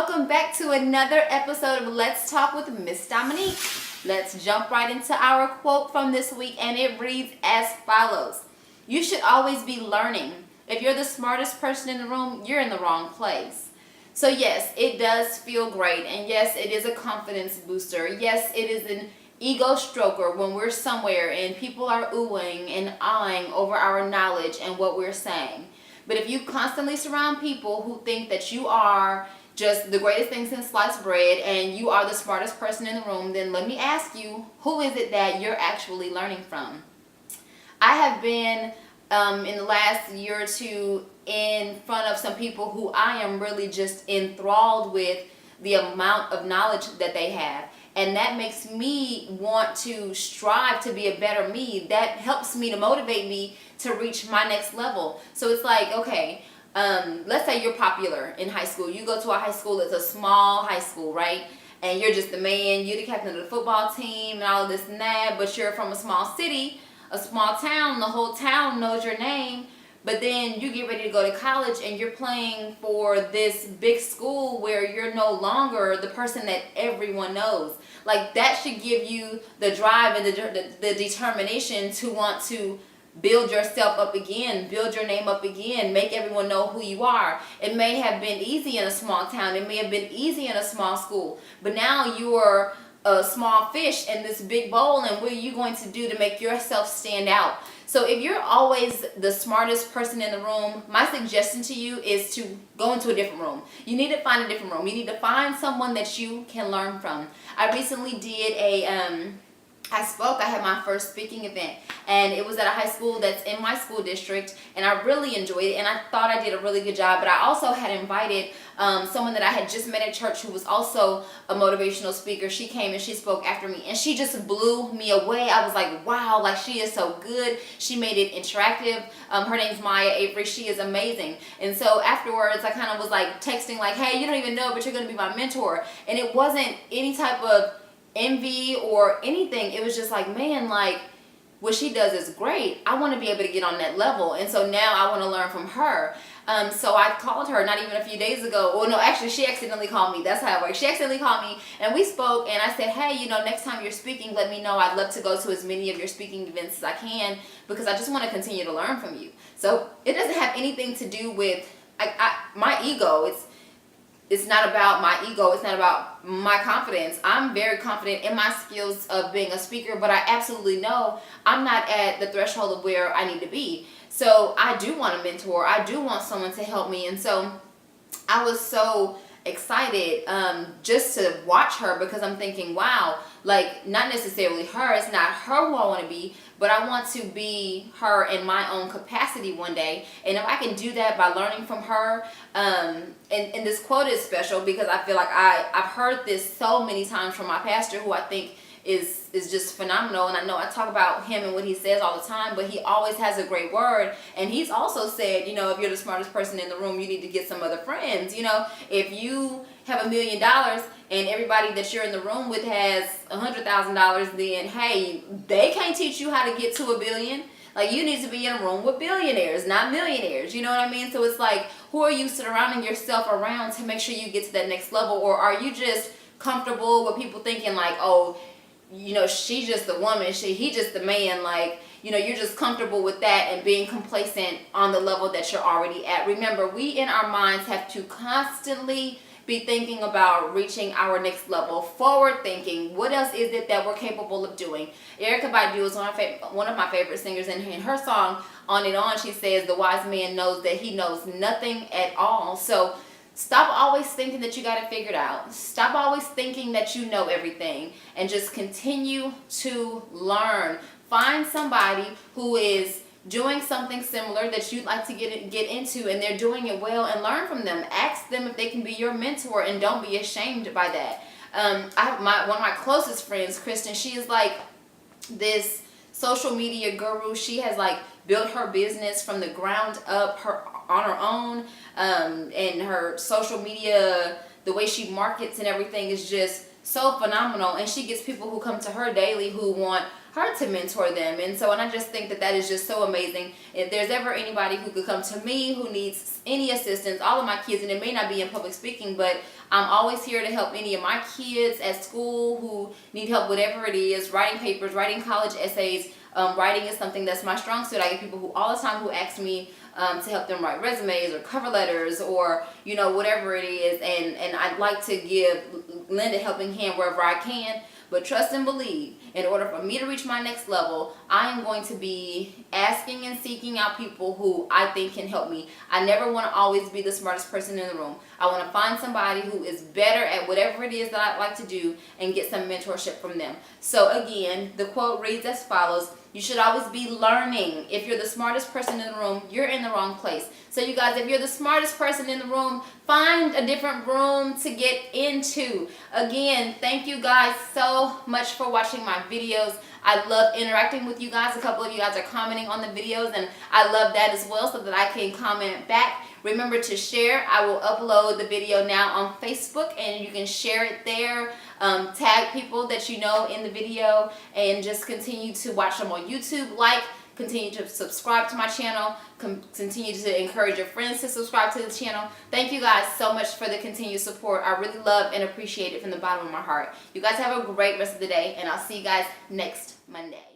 welcome back to another episode of Let's Talk with Miss Dominique. Let's jump right into our quote from this week, and it reads as follows. You should always be learning. If you're the smartest person in the room, you're in the wrong place. So yes, it does feel great, and yes, it is a confidence booster. Yes, it is an ego stroker when we're somewhere and people are oohing and eyeing over our knowledge and what we're saying. But if you constantly surround people who think that you are just the greatest thing since sliced bread and you are the smartest person in the room, then let me ask you, who is it that you're actually learning from? I have been in the last year or two in front of some people who I am really just enthralled with the amount of knowledge that they have. And that makes me want to strive to be a better me. That helps me to motivate me to reach my next level. So it's like, okay, let's say you're popular in high school. You go to a high school, it's a small high school, right? And you're just the man, you're the captain of the football team and all of this and that, but you're from a small city, a small town, the whole town knows your name. But then you get ready to go to college and you're playing for this big school where you're no longer the person that everyone knows. Like, that should give you the drive and the determination to want to build yourself up again, build your name up again, make everyone know who you are. It may have been easy in a small town, it may have been easy in a small school, but now you're a small fish in this big bowl, and what are you going to do to make yourself stand out? So if you're always the smartest person in the room, my suggestion to you is to go into a different room. You need to find a different room. You need to find someone that you can learn from. I recently did I had my first speaking event, and it was at a high school that's in my school district, and I really enjoyed it, and I thought I did a really good job. But I also had invited someone that I had just met at church who was also a motivational speaker. She came and she spoke after me, and she just blew me away. I was like, wow, like, she is so good. She made it interactive. Her name's Maya Avery. She is amazing. And so afterwards, I kind of was like texting like, hey, you don't even know, but you're going to be my mentor. And it wasn't any type of envy or anything. It was just like, man, like, what she does is great. I want to be able to get on that level. And so now I want to learn from her. So I called her not even a few days ago. Well, no, actually, she accidentally called me. That's how it works. She accidentally called me, and we spoke, and I said, hey, next time you're speaking, let me know. I'd love to go to as many of your speaking events as I can, because I just want to continue to learn from you. So it doesn't have anything to do with my ego. It's not about my ego. It's not about my confidence. I'm very confident in my skills of being a speaker, but I absolutely know I'm not at the threshold of where I need to be. So I do want a mentor. I do want someone to help me. And so I was so excited just to watch her, because I'm thinking, wow, like, not necessarily her. It's not her who I want to be, but I want to be her in my own capacity one day. And if I can do that by learning from her, and this quote is special because I feel like I've heard this so many times from my pastor, who I think is just phenomenal. And I know I talk about him and what he says all the time, but he always has a great word. And he's also said, if you're the smartest person in the room, you need to get some other friends. If you have $1 million and everybody that you're in the room with has $100,000, then hey, they can't teach you how to get to $1 billion. Like, you need to be in a room with billionaires, not millionaires. You know what I mean? So it's like, who are you surrounding yourself around to make sure you get to that next level? Or are you just comfortable with people thinking like, oh, she's just the woman, he just the man, like, you're just comfortable with that and being complacent on the level that you're already at. Remember, we in our minds have to constantly be thinking about reaching our next level, forward thinking. What else is it that we're capable of doing? Erykah Badu is one of my favorite singers, and in her song On and On, she says, the wise man knows that he knows nothing at all. So stop always thinking that you got it figured out. Stop always thinking that you know everything, and just continue to learn. Find somebody who is doing something similar that you'd like to get into, and they're doing it well, and learn from them. Ask them if they can be your mentor, and don't be ashamed by that. I have one of my closest friends, Kristen. She is like this social media guru. She has like built her business from the ground up on her own, and her social media, the way she markets and everything is just so phenomenal. And she gets people who come to her daily who want her to mentor them. And so, and I just think that that is just so amazing. If there's ever anybody who could come to me who needs any assistance, all of my kids, and it may not be in public speaking, but I'm always here to help any of my kids at school who need help, whatever it is, writing papers, writing college essays. Writing is something that's my strong suit. I get people who all the time who ask me to help them write resumes or cover letters or, you know, whatever it is. And I'd like to lend a helping hand wherever I can. But trust and believe, in order for me to reach my next level, I am going to be asking and seeking out people who I think can help me. I never want to always be the smartest person in the room. I want to find somebody who is better at whatever it is that I like to do and get some mentorship from them. So again, the quote reads as follows: you should always be learning. If you're the smartest person in the room, you're in the wrong place. So you guys, if you're the smartest person in the room, find a different room to get into. Again, thank you guys so much for watching my videos. I love interacting with you guys. A couple of you guys are commenting on the videos, and I love that as well, so that I can comment back. Remember to share. I will upload the video now on Facebook, and you can share it there. Tag people that you know in the video, and just continue to watch them on YouTube. Continue to subscribe to my channel. Continue to encourage your friends to subscribe to the channel. Thank you guys so much for the continued support. I really love and appreciate it from the bottom of my heart. You guys have a great rest of the day, and I'll see you guys next Monday.